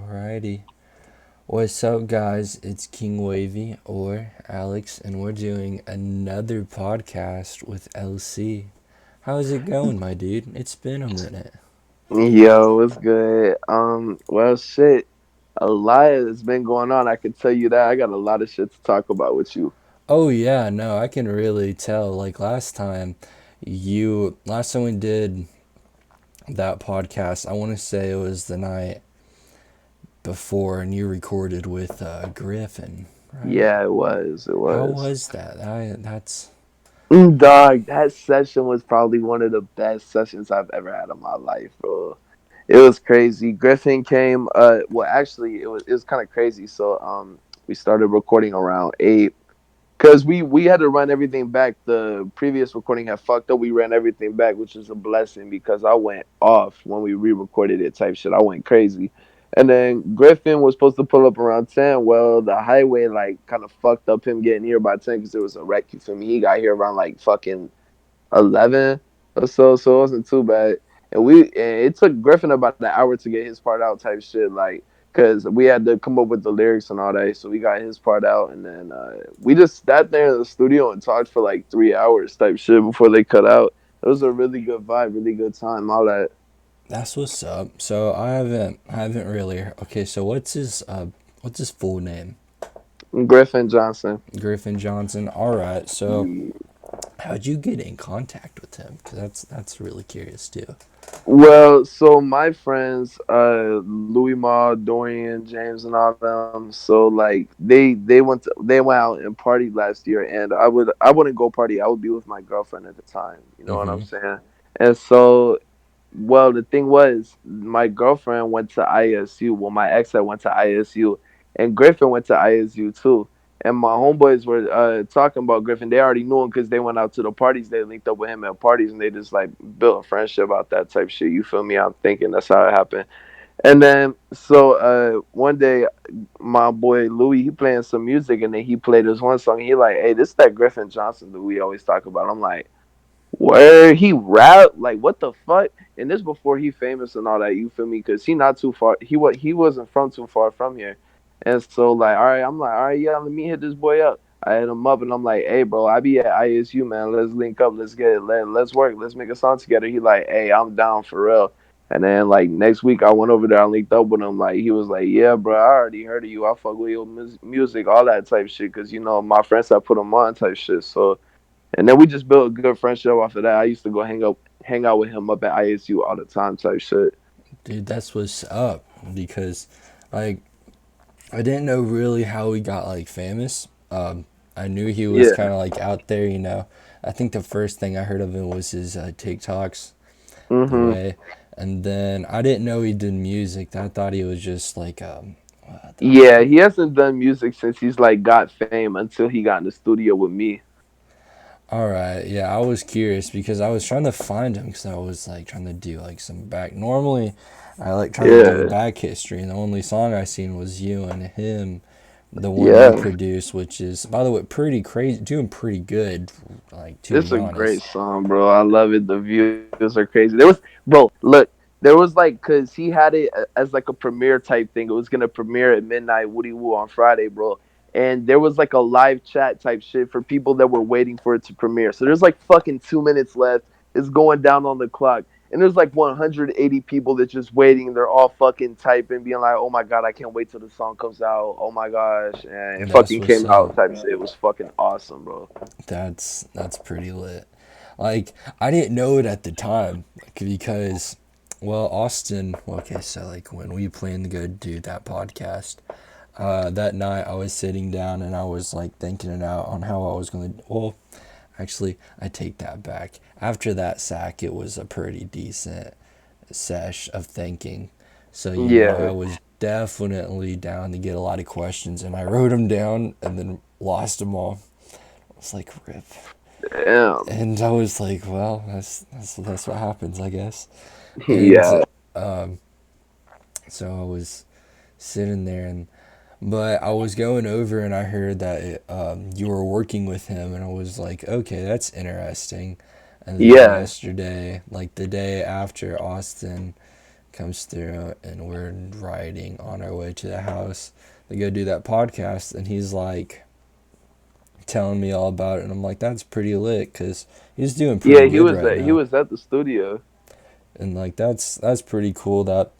Alrighty. What's up, guys? It's KingWavey or Alex, and we're doing another podcast with LC. How's it going, my dude? It's been a minute. Yo, what's good? Well, shit, a lot has been going on. I can tell you that. I got a lot of shit to talk about with you. Oh, yeah, no, I can really tell. Like last time we did that podcast, I want to say it was the night before, and you recorded with Griffin, right? Yeah, it was. It How was. was that? That's. Dog, that session was probably one of the best sessions I've ever had in my life, bro. It was crazy. Griffin came. Well, actually, it was kind of crazy. So, we started recording around 8. Cause we had to run everything back. The previous recording had fucked up. We ran everything back, which is a blessing because I went off when we re-recorded it. Type shit. I went crazy, and then Griffin was supposed to pull up around 10. Well, the highway like kind of fucked up him getting here by 10 because there was a wreck. You feel me? He got here around like fucking 11 or so it wasn't too bad. And it took Griffin about an hour to get his part out type shit, like, because we had to come up with the lyrics and all that. So we got his part out, and then we just sat there in the studio and talked for like 3 hours type shit before they cut out. It was a really good vibe, really good time, all that. That's what's up. So I haven't really. Okay, so what's his full name? Griffin Johnson. Griffin Johnson. All right. So how'd you get in contact with him? Because that's really curious too. Well, so my friends, Louis Ma, Dorian, James, and all them. So like they went out and partied last year, and I wouldn't go party. I would be with my girlfriend at the time. You know what I'm Mm-hmm. saying? And so, well, the thing was, my girlfriend went to ISU. Well, my ex had went to ISU, and Griffin went to ISU too. And my homeboys were talking about Griffin. They already knew him because they went out to the parties. They linked up with him at parties, and they just like built a friendship out that type shit. You feel me? I'm thinking that's how it happened. And then so one day, my boy Louis he playing some music, and then he played this one song. And he like, hey, this is that Griffin Johnson that we always talk about. I'm like, where he rap, like what the fuck? And this before he famous and all that. You feel me? Because he not too far. He wasn't from too far from here. And so like, all right, I'm like, all right, yeah, let me hit this boy up. I hit him up and I'm like, hey, bro, I be at ISU, man. Let's link up. Let's get it. Let's work. Let's make a song together. He like, hey, I'm down for real. And then like next week I went over there. I linked up with him. Like he was like, yeah, bro, I already heard of you. I fuck with your music, all that type shit. Cause you know my friends I put him on type shit. So and then we just built a good friendship after that. I used to go hang out with him up at ISU all the time type shit. Dude, that's what's up. Because like I didn't know really how he got like famous. I knew he was Yeah. kind of like out there. I think the first thing I heard of him was his TikToks. The Mhm. way, and then I didn't know he did music. I thought he was just like the Yeah, he hasn't done music since he's like got fame until he got in the studio with me. All right, yeah, I was curious because I was trying to find him because I was like trying to do like some back. Normally, I like trying to do Yeah. back history, and the only song I seen was you and him, the one you Yeah. produced, which is by the way pretty crazy, doing pretty good, like to It's be a great honest. song, bro. I love it. The views are crazy. Bro, look, there was like, cause he had it as like a premiere type thing. It was gonna premiere at midnight, Woody Woo on Friday, bro. And there was like a live chat type shit for people that were waiting for it to premiere. So there's like fucking 2 minutes left. It's going down on the clock. And there's like 180 people that just waiting. They're all fucking typing, being like, "Oh my god, I can't wait till the song comes out. Oh my gosh!" And it That's fucking what's came up. out type shit. It was fucking awesome, bro. That's pretty lit. Like I didn't know it at the time, like, because, well, Austin. Okay, so like when we planned to go do that podcast, that night I was sitting down and I was like thinking it out on how I was gonna. Well, actually, I take that back. After that sack, it was a pretty decent sesh of thinking. So I Yeah. was definitely down to get a lot of questions, and I wrote them down and then lost them all. I was like, rip. Damn. And I was like, well, that's what happens, I guess. And Yeah. um, so I was sitting there, but I was going over, and I heard that you were working with him, and I was like, okay, that's interesting. And then Yeah. yesterday, like the day after Austin comes through, and we're riding on our way to the house to go do that podcast, and he's like telling me all about it, and I'm like, that's pretty lit, because he's doing Yeah, pretty good right he now. was at the studio. And like that's pretty cool. That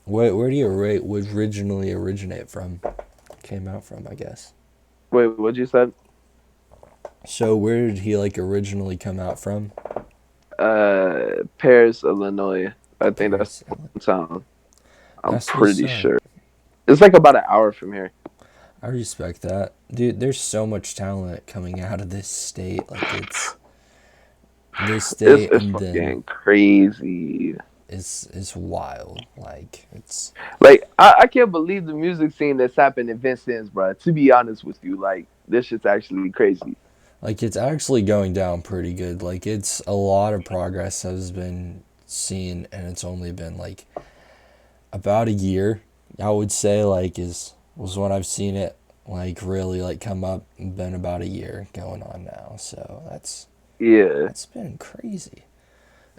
where do you rate would originally originate from? Came out from, I guess. Wait, what'd you say? So where did he like originally come out from? Paris, Illinois. I think that's Paris. the town. I'm That's what's pretty up. sure. It's like about an hour from here. I respect that, dude. There's so much talent coming out of this state. Like it's this state, It's and then fucking crazy. it's wild. Like it's Like I can't believe the music scene that's happened in Vincennes, bro. To be honest with you, like this shit's actually crazy. it's actually going down pretty good. Like it's a lot of progress has been seen, and it's only been like about a year, I would say, like is was when I've seen it like really like come up. Been about a year going on now, so Yeah, that's been crazy.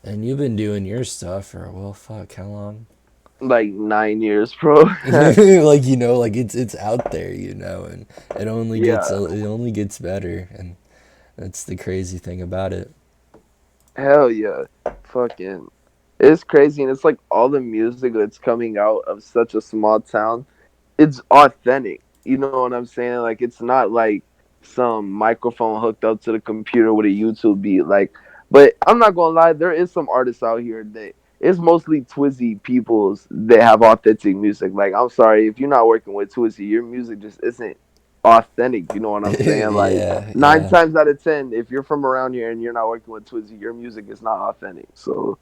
And you've been doing your stuff for, well, fuck, how long? like 9 years, bro. Like like it's out there, and Yeah, it only gets better, and that's the crazy thing about it. hell yeah, fucking. It's crazy, and it's like all the music that's coming out of such a small town. It's authentic. You know what I'm saying? Like it's not like some microphone hooked up to the computer with a YouTube beat. Like, but I'm not gonna lie, there is some artists out here that it's mostly Twizzy peoples that have authentic music. Like, I'm sorry if you're not working with Twizzy, your music just isn't authentic. You know what I'm saying? Like Yeah, nine yeah. times out of ten, if you're from around here and you're not working with Twizzy, your music is not authentic. So,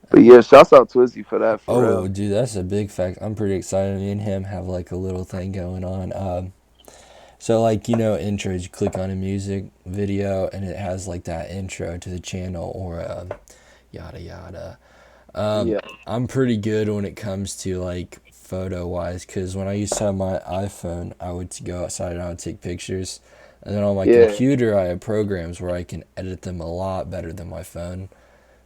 but yeah, shouts out Twizzy for that, for Oh, real. dude, that's a big fact. I'm pretty excited. Me and him have like a little thing going on. So like intros. You click on a music video, and it has like that intro to the channel, or yada yada. Um, Yeah, I'm pretty good when it comes to like photo wise, because when I used to have my iPhone, I would go outside and I would take pictures, and then on my yeah, computer I have programs where I can edit them a lot better than my phone.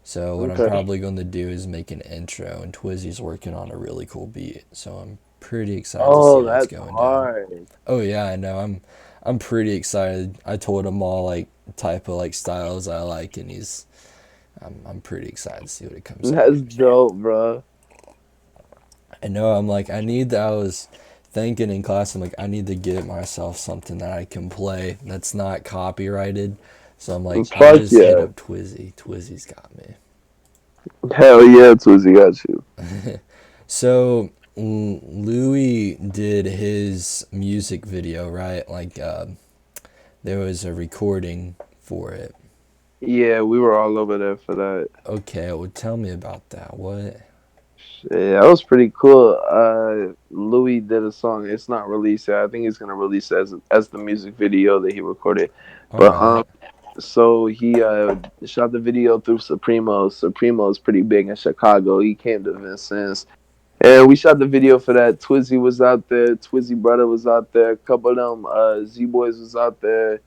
So what I'm okay. probably going to do is make an intro, and Twizzy's working on a really cool beat, so I'm pretty excited to see Oh, how it's that's going down. hard. Oh yeah, I know. I'm pretty excited. I told him all like type of like styles I like, and I'm pretty excited to see what it comes out. That's dope, bro. I know. I'm like, I was thinking in class, I'm like, I need to get myself something that I can play that's not copyrighted. So I'm like, I'll Fuck just hit yeah. up Twizzy. Twizzy's got me. Hell yeah, Twizzy got you. So Louis did his music video, right? Like, there was a recording for it. Yeah, we were all over there for that. Okay, well, tell me about that. What? Yeah, that was pretty cool. Louis did a song. It's not released yet. I think he's gonna release it as the music video that he recorded. All But right. so he shot the video through Supremo. Supremo is pretty big in Chicago. He came to Vincennes. And we shot the video for that. Twizzy was out there. Twizzy brother was out there. A couple of them Z boys was out there.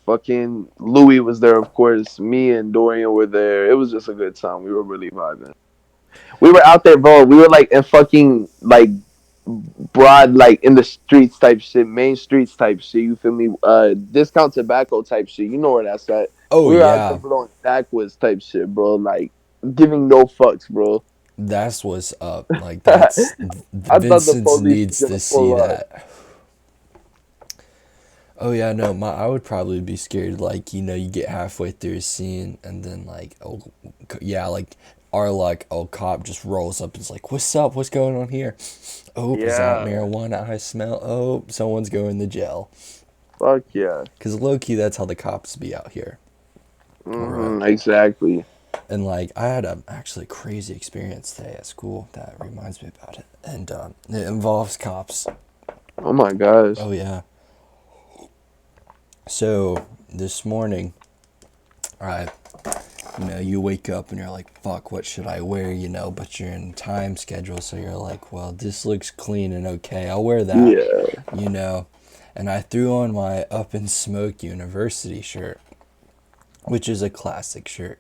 Fucking Louis was there, of course. Me and Dorian were there. It was just a good time. We were really vibing. We were out there, bro. We were like in fucking like broad, like in the streets type shit, main streets type shit. You feel me? Discount tobacco type shit. You know where that's at. Oh We were out there yeah, blowing backwoods type shit, bro. Like giving no fucks, bro. that's what's up. Like that's I thought the Vincent police needs was to gonna see pull up. that. Oh yeah, no, my I would probably be scared. Like you get halfway through a scene, and then like yeah, like our like cop just rolls up and is like, "What's up? What's going on here? Oh, is that Yeah, marijuana I smell? Oh, someone's going to jail." fuck yeah. Cause low key, that's how the cops be out here. All right. Exactly. And like I had a actually crazy experience today at school that reminds me about it, and it involves cops. Oh my gosh. Oh yeah. So this morning, I you wake up and you're like, fuck, what should I wear? But you're in time schedule, so you're like, well, this looks clean and okay. I'll wear that. Yeah. You know, and I threw on my Up in Smoke University shirt, which is a classic shirt.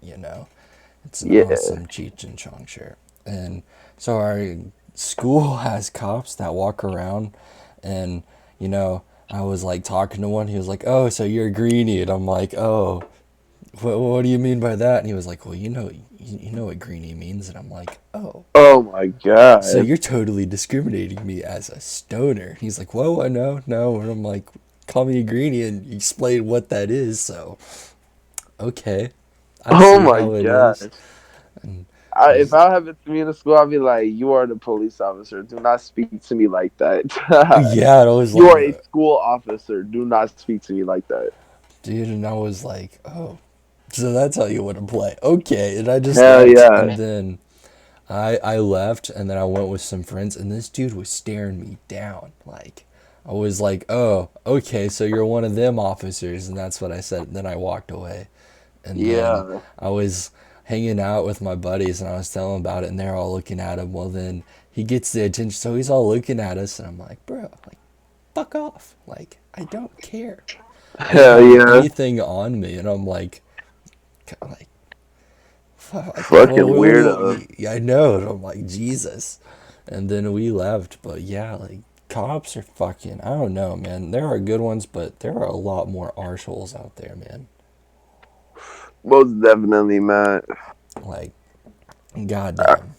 It's an Yeah. awesome Cheech and Chong shirt. And so our school has cops that walk around, and you know, I was like talking to one. He was like, "Oh, so you're a greenie?" And I'm like, "Oh, what do you mean by that?" And he was like, "Well, you know what greenie means." And I'm like, "Oh, Oh my so god. you're totally discriminating me as a stoner." He's like, "Whoa, I know, no." And I'm like, "Call me a greenie and explain what that is." So, okay, I Oh see my how it is. gosh. And If he's, I have it to me in the school, I'll be like, "You are the police officer. Do not speak to me like that. yeah, and I was You like, are a school officer. Do not speak to me like that." dude, and I was like, "Oh, so that's how you want to play?" Okay, and I just Hell left, yeah. and then I left, and then I went with some friends, and this dude was staring me down. Like, I was like, "Oh, okay, so you're one of them officers," and that's what I said. And then I walked away, and then Yeah. I was hanging out with my buddies, and I was telling them about it, and they're all looking at him. Well, then he gets the attention, so he's all looking at us, and I'm like, "Bro, like, fuck off! Like, I don't care. I didn't Hell have yeah. anything on me," and I'm like, like, Fucking weirdo. yeah, I know. And I'm like, Jesus. And then we left. But yeah, like, cops are fucking, I don't know, man. There are good ones, but there are a lot more arseholes out there, man. Most definitely, man. Like, I, goddamn.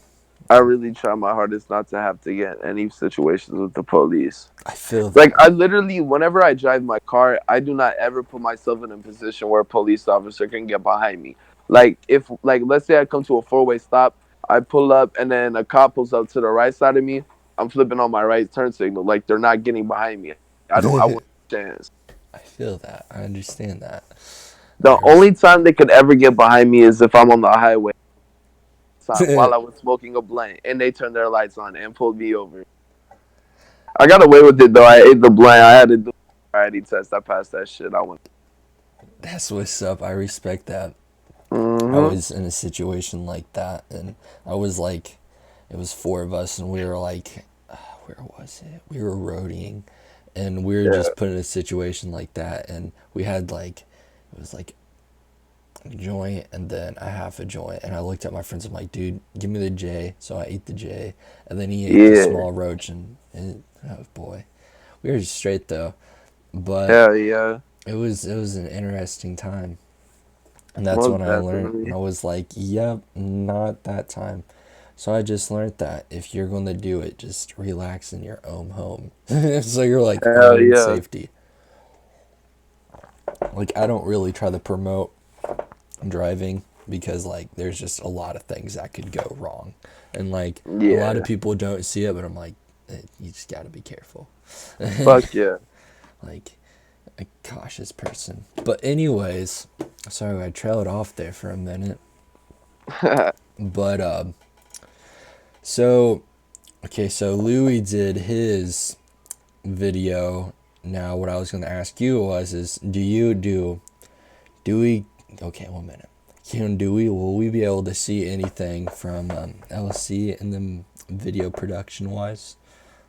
I really try my hardest not to have to get in any situations with the police. I feel Like that. I literally, whenever I drive my car, I do not ever put myself in a position where a police officer can get behind me. Like if, like, let's say I come to a four-way stop, I pull up, and then a cop pulls up to the right side of me. I'm flipping on my right turn signal. Like they're not getting behind me. I don't. I I wouldn't chance. feel that. I understand that. The There's. only time they could ever get behind me is if I'm on the highway time while I was smoking a blunt, and they turned their lights on and pulled me over. I got away with it though. I ate the blunt. I had to do a variety test. I passed that shit. I went. That's what's up. I respect that. I Mm-hmm. was in a situation like that, and I was like, it was four of us, and we were like, where was it? We were roadieing, and we were Yeah. just put in a situation like that, and we had like, it was like a joint and then a half a joint, and I looked at my friends. I'm like, dude, give me the J. So I ate the J, and then he ate the Yeah. small roach, and oh boy, we were straight though, but Hell yeah. it was an interesting time. And that's when Most I learned, and definitely. I was like, yep, not that time. So I just learned that if you're going to do it, just relax in your own home. So you're like Hell own yeah. safety. Like, I don't really try to promote driving because, like, there's just a lot of things that could go wrong. And, like, a lot of Yeah. people don't see it, but I'm like, you just got to be careful. Fuck yeah. Like, a cautious person. But, anyways, sorry I trailed off there for a minute. But, so, okay, so Louis did his video. Now, what I was going to ask you was, do we, okay, 1 minute. Will we be able to see anything from LC in the video production wise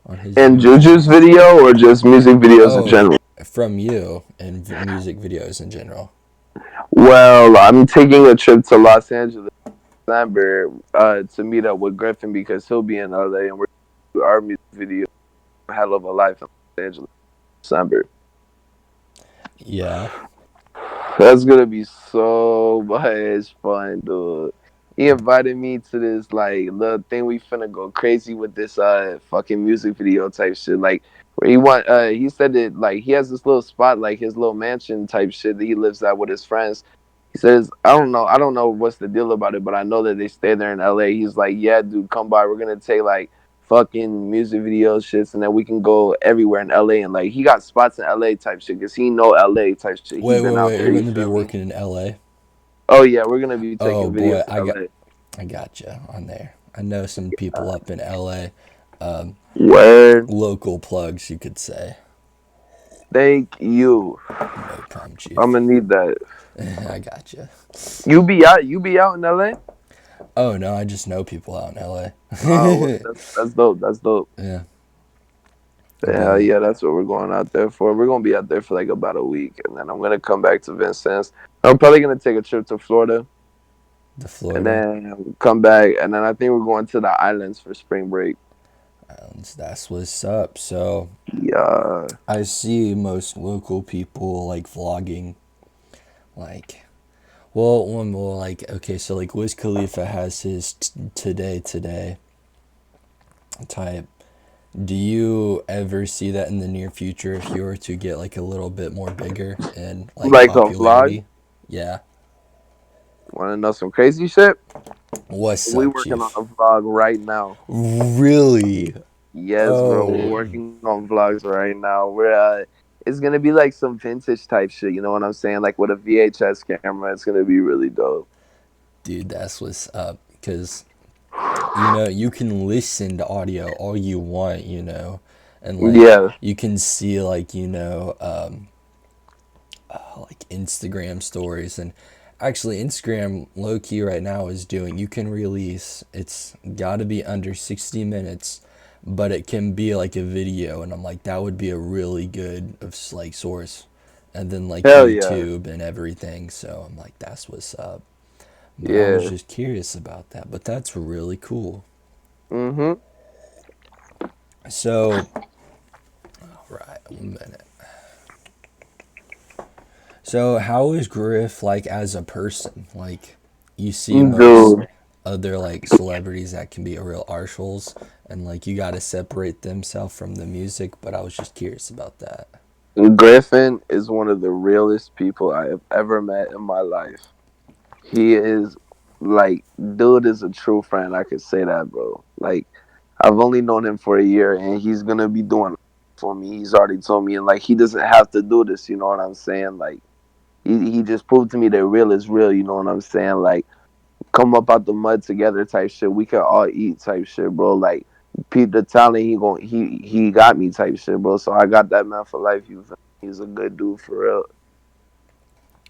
on his And YouTube? Juju's video or just music videos in Oh, general? from you and music videos in general. Well, I'm taking a trip to Los Angeles in December to meet up with Griffin because he'll be in LA and we're going to do our music video, Hell of a Life in Los Angeles in December. Yeah. That's gonna be so much fun, dude. He invited me to this like little thing we finna go crazy with this fucking music video type shit. Like where he said that like he has this little spot like his little mansion type shit that he lives at with his friends. He says, I don't know what's the deal about it, but I know that they stay there in LA. He's like, yeah, dude, come by. We're gonna take like fucking music video shits, and then we can go everywhere in LA. And like he got spots in LA type shit, cause he know LA type shit. He Wait, been wait, out wait. there. You're You going to be feel me? working in LA? Oh yeah, we're gonna be Oh taking boy, videos in LA. I got you on there. I know some people up in LA. Um, Word. Local plugs, you could say. Thank you. No problem, I'm Chief. gonna need that. I got you. You be out. You be out in LA. Oh no, I just know people out in Oh, word. LA. That's dope. That's dope. Yeah, Hell but yeah, that's what we're going out there for. We're gonna be out there for like about a week, and then I'm gonna come back to Vincennes. I'm probably gonna take a trip to Florida. The and Florida then come back, and then I think we're going to the islands for spring break. Islands. That's what's up. So Yeah, I see most local people like vlogging, like one more like okay, so like Wiz Khalifa has his today type. Do you ever see that in the near future if you were to get like a little bit more bigger in like like a vlog. popularity? Yeah. Want to know some crazy shit? What's We up, working on Chief? a vlog right now. Really? Yes, bro. We're Oh, working on vlogs right now. It's gonna be like some vintage type shit. You know what I'm saying? Like with a VHS camera. It's gonna be really dope. dude, that's what's up. Because you know you can listen to audio all you want, you know, and like Yeah. you can see like like Instagram stories and actually Instagram low key right now is doing you can release it's got to be under 60 minutes but it can be like a video and I'm like that would be a really good of like source and then like Hell yeah. YouTube and everything so I'm like that's what's up but I was Yeah. just curious about that but that's really cool Mhm. so right 1 minute so how is Griff like as a person like you see most Dude, other like celebrities that can be real arseholes and like you got to separate themselves from the music but I was just curious about that. Griffin is one of the realest people I have ever met in my life. He is like, dude is a true friend. I could say that, bro. Like, I've only known him for a year, and he's gonna be doing for me. He's already told me, and like, he doesn't have to do this. You know what I'm saying? Like, he just proved to me that real is real. You know what I'm saying? Like, come up out the mud together type shit. We can all eat type shit, bro. Like, Pete the talent, he got me type shit, bro. So I got that man for life. He's a good dude for real.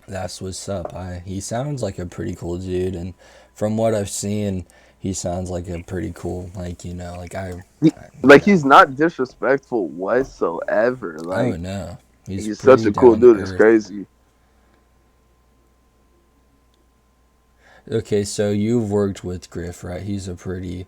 That's what's up. I he sounds like a pretty cool dude and from what I've seen he sounds like a pretty cool like you know like I you Like know he's not disrespectful whatsoever. oh Like no he's he's such pretty a cool down to dude. It's earth. crazy. Okay, so you've worked with Griff, right? He's a pretty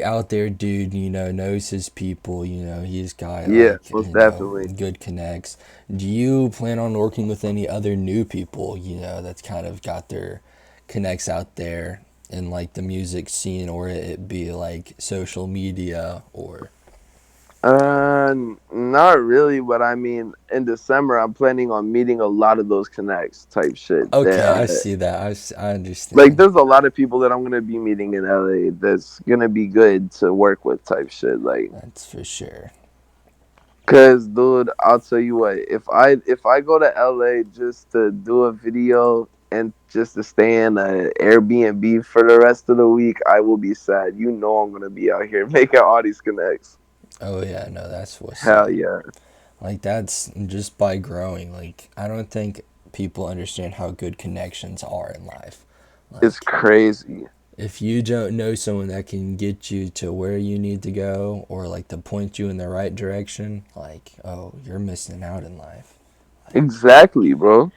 out there dude, you know, knows his people, you know, he's got Yeah, like, most you know, definitely. good connects. Do you plan on working with any other new people, you know, that's kind of got their connects out there in like the music scene or it be like social media or Not really, but I mean, in December, I'm planning on meeting a lot of those connects type shit. That okay, I see that. I like, understand. there's a lot of people that I'm gonna be meeting in LA. That's gonna be good to work with type shit. Like, That's for sure. cause dude, I'll tell you what, if I go to LA just to do a video and just to stay in a Airbnb for the rest of the week, I will be sad. You know I'm gonna be out here making all these connects. Oh yeah, no, that's what's Hell up. yeah. Like that's just by growing. Like I don't think people understand how good connections are in life. It's Like crazy. if you don't know someone that can get you to where you need to go or like to point you in the right direction, like oh, you're missing out in life. Like Exactly, bro.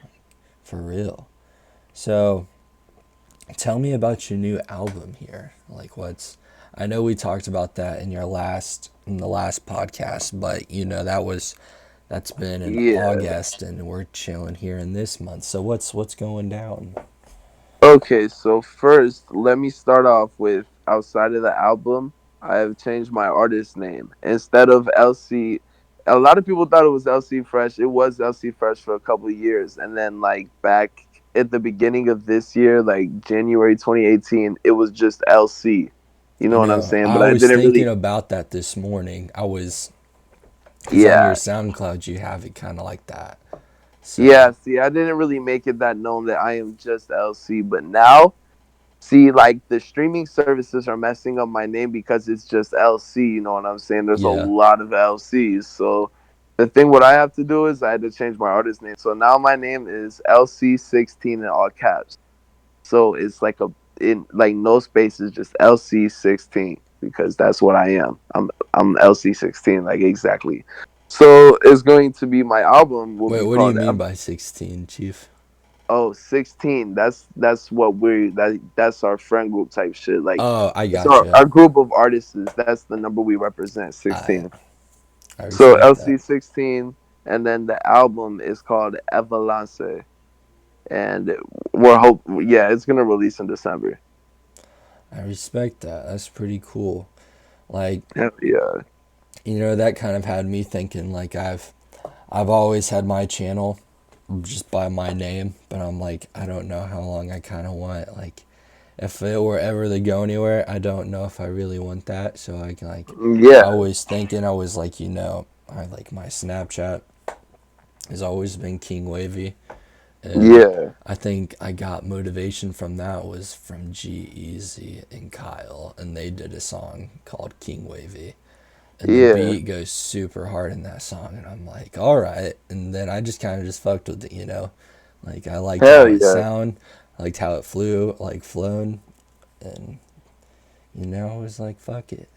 for real. So, tell me about your new album here. Like what's I know we talked about that in the last podcast, but you know that's been in Yeah. August and we're chilling here in this month. So what's going down? Okay, so first, let me start off with outside of the album, I have changed my artist name. Instead of LC, a lot of people thought it was LC Fresh. It was LC Fresh for a couple of years. And then, like, back at the beginning of this year, like January 2018, it was just LC. You I know what I'm know. saying? But I I was didn't thinking really, about that this morning. I was because on your yeah. SoundCloud you have it kind of like that. Yeah, So see, I didn't really make it that known that I am just LC. But now, see, like the streaming services are messing up my name because it's just LC. You know what I'm saying? There's a yeah. lot of LCs. So the thing what I have to do is I had to change my artist name. So now my name is LC16 in all caps. So it's like a in like no spaces, just LC16 because that's what I am. I'm LC16 like exactly. So it's going to be my album will Wait, be what do you called mean by 16, Chief? Oh, 16. That's what that's our friend group type shit. Like Oh, I it's our gotcha. group of artists. That's the number we represent, I 16. I So respect that. LC 16, and then the album is called Evalance, and we're hope yeah, it's gonna release in December. I respect that. That's pretty cool. Like, Hell yeah. that kind of had me thinking like I've always had my channel just by my name, but I'm like I don't know how long I kind of want like if it were ever to go anywhere, I don't know if I really want that. So I Yeah. was thinking I was like, I like my Snapchat has always been KingWavey. And Yeah. I think I got motivation from that was from G Easy and Kyle, and they did a song called King Wavy, and the Yeah. beat goes super hard in that song, and I'm like, all right, and then I just kind of just fucked with it. Like I liked Hell how it yeah. sound, I liked how it flew, like flown, and I was like, fuck it.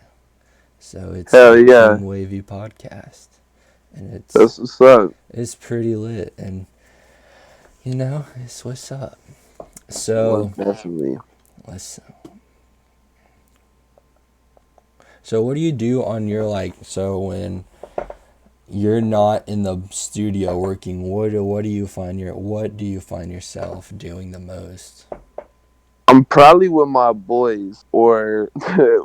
So it's Hell the yeah. King Wavy podcast, and it's That's what's up. it's pretty lit, and it's what's up. Most So definitely. let's So what do you do on your so when you're not in the studio working, what do you find yourself doing the most? I'm probably with my boys or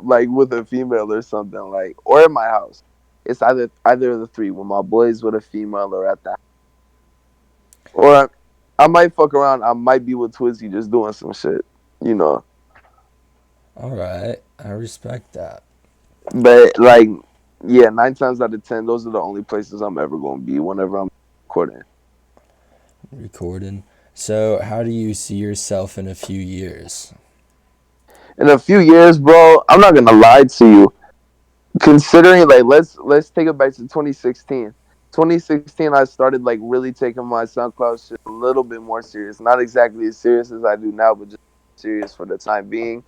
like with a female or something like or in my house. It's either of the three. With my boys with a female or at the or I might fuck around. I might be with Twizzy just doing some shit, you know. All right, I respect that. But like, yeah, 9 times out of 10, those are the only places I'm ever gonna be whenever I'm recording. Recording. So how do you see yourself in a few years? In a few years, bro, I'm not gonna lie to you. Considering like let's take it back to 2016. 2016, I started like really taking my SoundCloud shit a little bit more serious. Not exactly as serious as I do now, but just serious for the time being.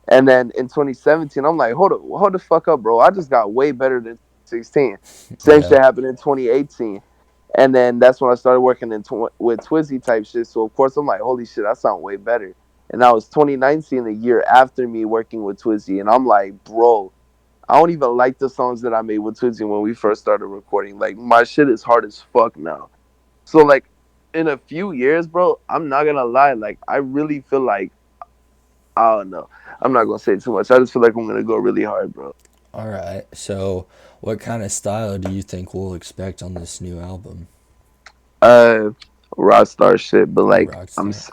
And then in 2017, I'm like, hold the fuck up, bro. I just got way better than 2016. Same Yeah. shit happened in 2018. And then that's when I started working with Twizzy type shit. So of course I'm like, holy shit, I sound way better. And that was 2019, the year after me working with Twizzy, and I'm like, bro, I don't even like the songs that I made with Twizzy when we first started recording. Like my shit is hard as fuck now. So like in a few years, bro, I'm not gonna lie. Like I really feel like I don't know. I'm not gonna say too much. I just feel like I'm gonna go really hard, bro. All right. So what kind of style do you think we'll expect on this new album? Uh, rock star shit, but A like rock star.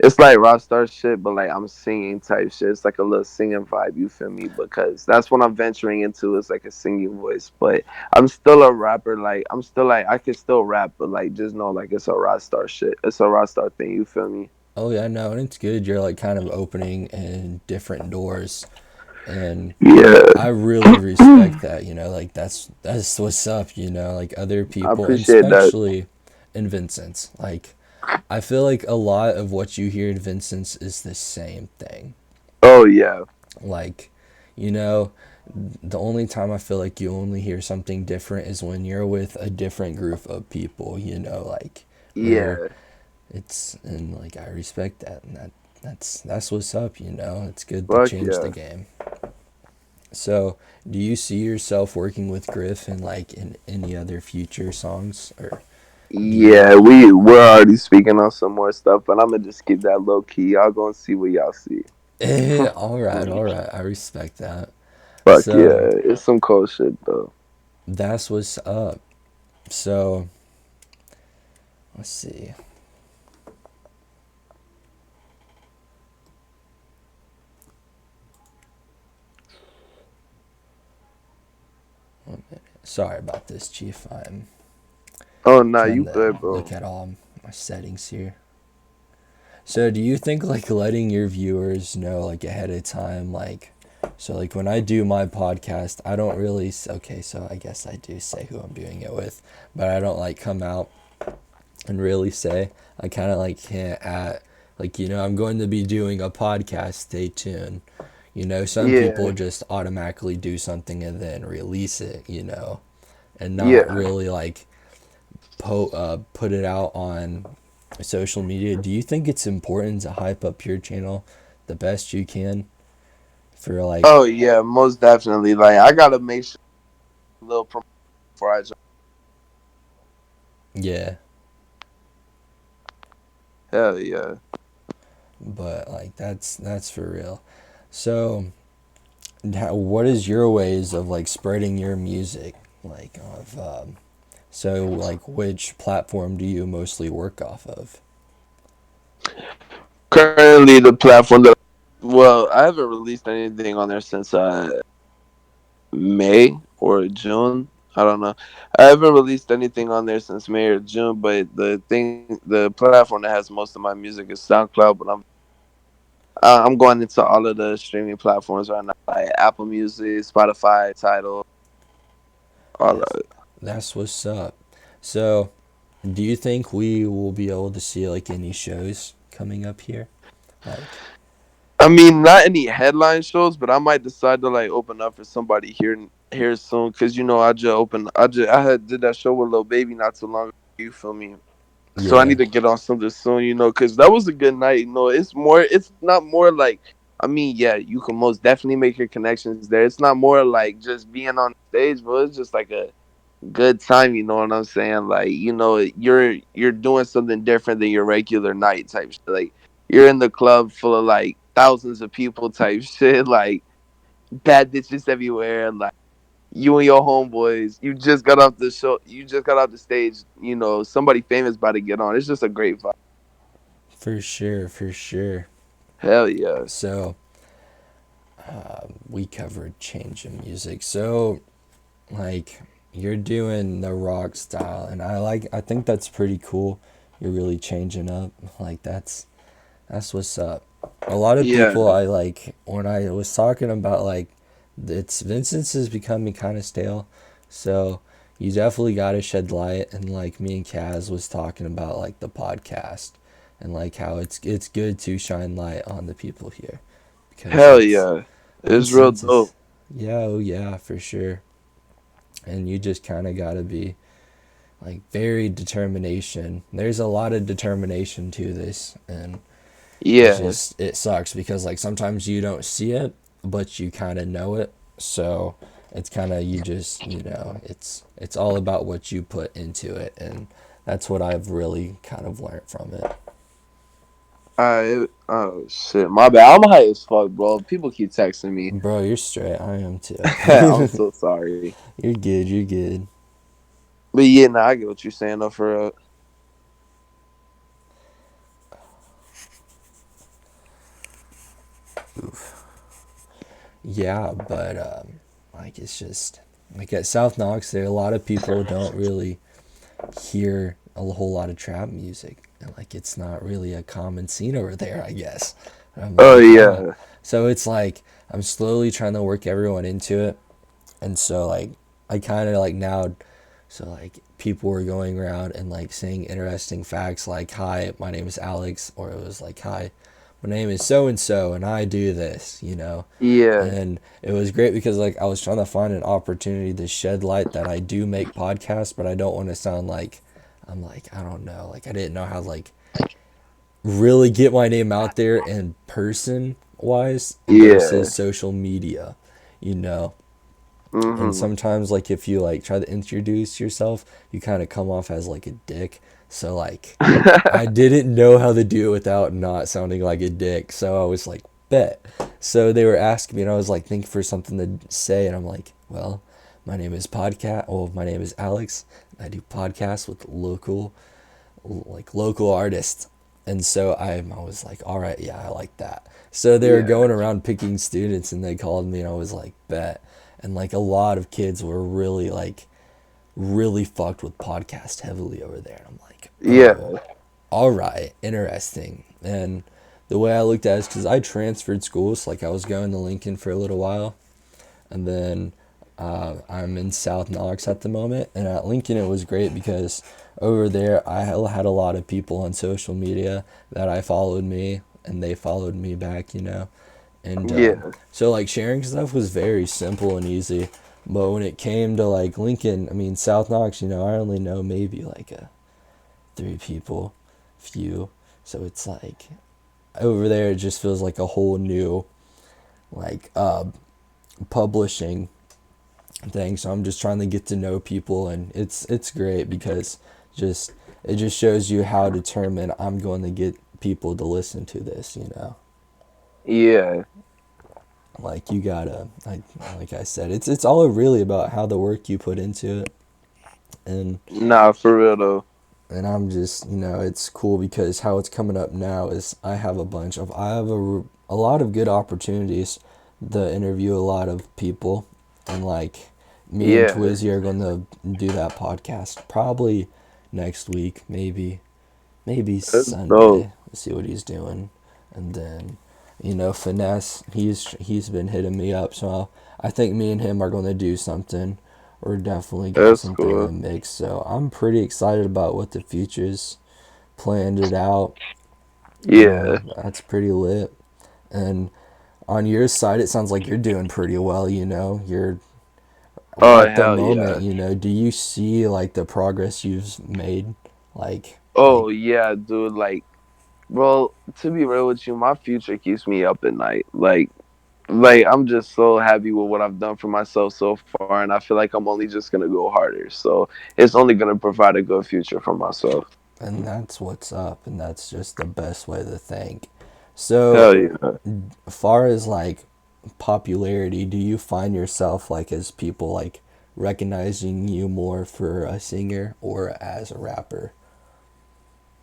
it's like rock star shit, but like I'm singing type shit. It's like a little singing vibe. You feel me? Because that's what I'm venturing into. Is like a singing voice, but I'm still a rapper. Like I'm still like I can still rap, but like just know like it's a rock star shit. It's a rock star thing. You feel me? Oh yeah, no, and it's good. You're like kind of opening in different doors, and Yeah, I really respect that. Like that's what's up. Like other I people, and appreciate that. especially in Vincent's. Like I feel like a lot of what you hear in Vincent's is the same thing. Oh yeah, Like, you know, the only time I feel like you only hear something different is when you're with a different group of people. Like where yeah. and like I respect that, and that's what's up. It's good to Fuck change the yeah. game. So, do you see yourself working with Griff in in any other future songs, or do you? Yeah, we're already speaking on some more stuff, but I'm gonna just keep that low key. Y'all gonna see what y'all see. All right, all right. I respect that. Fuck So yeah, it's some cold shit though. that's what's up. So let's see. Sorry about this, Chief. I'm Oh nah, trying you to good, bro. look at all my settings here. So, do you think like letting your viewers know like ahead of time, so like when I do my podcast, I don't really okay, so I guess I do say who I'm doing it with, but I don't like come out and really say. I kind of like hint at like I'm going to be doing a podcast. Stay tuned. Some people Yeah, just automatically do something and then release it. And not yeah, really like put it out on social media, do you think it's important to hype up your channel the best you can for like, Oh yeah, most definitely. Like I gotta make sure a little promotion before I jump. yeah, Hell yeah. but like that's for real. So, what is your ways of like spreading your music? Like, so like, which platform do you mostly work off of? Currently, the platform that well, I haven't released anything on there since May or June. I don't know. I haven't released anything on there since May or June. But the platform that has most of my music is SoundCloud. But I'm going into all of the streaming platforms right now, like Apple Music, Spotify, Tidal, all of That's it. that's what's up. So, do you think we will be able to see like any shows coming up here? Like, I mean, not any headline shows, but I might decide to like open up for somebody here soon. Cause I just opened. I had did that show with Lil Baby not too long ago. You feel me? So I yeah, need to get on something soon. Cause that was a good night. It's more. It's not more like. I mean, yeah, you can most definitely make your connections there. It's not more like just being on stage, but it's just like a good time. You know what I'm saying? Like, you're doing something different than your regular night type shit. Like you're in the club full of like thousands of people type shit, like bad bitches everywhere, like you and your homeboys, you just got off the show, you just got off the stage, somebody famous about to get on. It's just a great vibe. for sure, for sure. Hell yeah. So, we covered change in music. So, like, you're doing the rock style, and I think that's pretty cool. You're really changing up. Like, that's what's up. A lot of people Yeah. I like when I was talking about like it's Vincent's is becoming kind of stale, so you definitely got to shed light. And like me and Kaz was talking about like the podcast and like how it's good to shine light on the people here because Hell it's yeah. It's real Vincent's is dope. yeah, oh yeah, for sure. And you just kind of got to be like very determination. There's a lot of determination to this, and Yeah. it sucks because like sometimes you don't see it, but you kind of know it. So it's kind of you just it's all about what you put into it, and that's what I've really kind of learned from it. Oh shit, my bad. I'm high as fuck, bro. People keep texting me. Bro, you're straight. I am too. I'm so sorry. You're good. You're good. But yeah, nah, I get what you're saying though. For Yeah, but like it's just like at South Knox, there a lot of people don't really hear a whole lot of trap music, and like it's not really a common scene over there, I guess. And I'm oh like, huh. yeah, So it's like I'm slowly trying to work everyone into it, and so like I kind of like now, so like people were going around and like saying interesting facts like, "Hi, my name is Alex," or it was like, "Hi, my name is so and so, and I do this." yeah, And it was great because like I was trying to find an opportunity to shed light that I do make podcasts, but I don't want to sound like I'm like I don't know, like I didn't know how to like really get my name out there in person wise yeah. versus social media, you know. And Mhm. sometimes like if you like try to introduce yourself, you kind of come off as like a dick. So like I didn't know how to do it without not sounding like a dick. So I was like, bet. So they were asking me, and I was like, thinking for something to say, and I'm like, well, my name is podcast. Well, my name is Alex. I do podcasts with local artists. And so I was like, all right, yeah, I like that. So they were Yeah, going around picking students, and they called me, and I was like, bet. And like a lot of kids were really fucked with podcast heavily over there. And I'm like, oh, yeah, all right, interesting. And the way I looked at it is because I transferred schools, like I was going to Lincoln for a little while, and then I'm in South Knox at the moment. And at Lincoln, it was great because over there I had a lot of people on social media that I followed me, and they followed me back. And yeah, so like sharing stuff was very simple and easy. But when it came to like Lincoln, I mean South Knox, I only know maybe like three people, few. So it's like over there it just feels like a whole new like publishing thing. So I'm just trying to get to know people, and it's great because just it just shows you how determined I'm going to get people to listen to this, you know. Yeah. Like you gotta like I said, it's all really about how the work you put into it. and Nah, for real though. and I'm just, you know, it's cool because how it's coming up now is I have a lot of good opportunities to interview a lot of people, and like me and Yeah. Twizzy are going to do that podcast probably next week, maybe That's dope. Sunday. We'll see what he's doing, and then, you know, Finesse, he's been hitting me up, so I think me and him are going to do something. We're definitely got That's something in the cool. mix, so I'm pretty excited about what the future's planned it out. Yeah. That's pretty lit. And on your side, it sounds like you're doing pretty well. You know, you're Oh at the hell moment. yeah. You know, do you see like the progress you've made? Like, like Oh yeah, dude. Like, bro, to be real with you, my future keeps me up at night. Like I'm just so happy with what I've done for myself so far, and I feel like I'm only just gonna go harder. So it's only gonna provide a good future for myself. and that's what's up, and that's just the best way to think. So, Hell yeah. as far as like popularity, do you find yourself like as people like recognizing you more for a singer or as a rapper?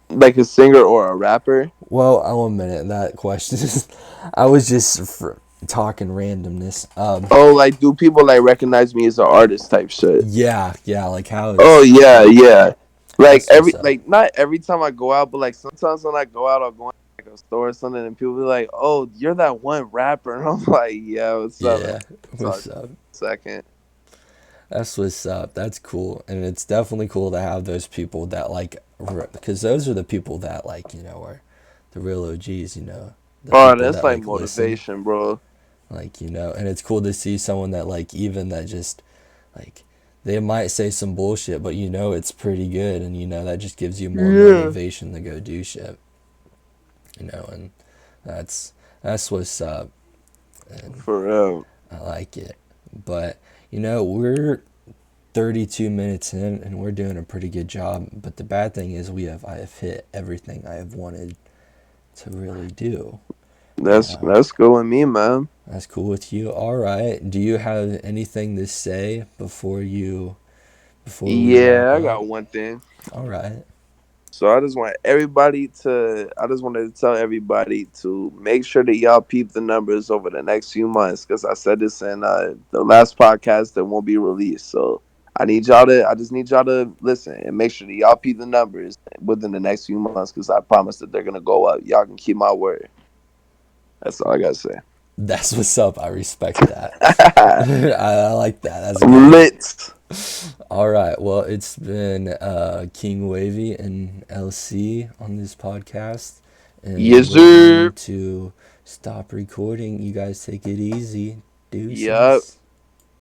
Like a singer or a rapper. Well, one minute. That question is, I was just talking randomness. Oh, like do people like recognize me as an artist type shit? Yeah, yeah. Like how Oh is yeah, yeah. Like that's what's up. not every time I go out, but like sometimes when I go out, I'll go in like a store or something, and people be like, "Oh, you're that one rapper," and I'm like, "Yeah, what's up, man? Yeah, Talk what's up? second." That's what's up. That's cool, and it's definitely cool to have those people that like, because those are the people that like, you know, are the real OGs. You know, the Oh, people that's that like like listen. motivation, bro. Like, you know, and it's cool to see someone that like even that just like they might say some bullshit, but you know it's pretty good, and you know that just gives you more Yeah. motivation to go do shit. You know, and that's that's what's up, and For real. I like it. But you know, we're 32 minutes in, and we're doing a pretty good job. But the bad thing is I have hit everything I have wanted to really do. You know, That's good with me, man. that's cool with you. All right. Do you have anything to say before we wrap Yeah, I up? got one thing. All right. So I just wanted to tell everybody to make sure that y'all peep the numbers over the next few months because I said this in the last podcast that won't be released. So I just need y'all to listen and make sure that y'all peep the numbers within the next few months because I promise that they're gonna go up. Y'all can keep my word. That's all I gotta say. That's what's up. I respect that. I like that. That's good. Lit. All right. Well, it's been KingWavey and LC on this podcast, and Yes, we're sir. going to stop recording. You guys take it easy. Yup. Deuces.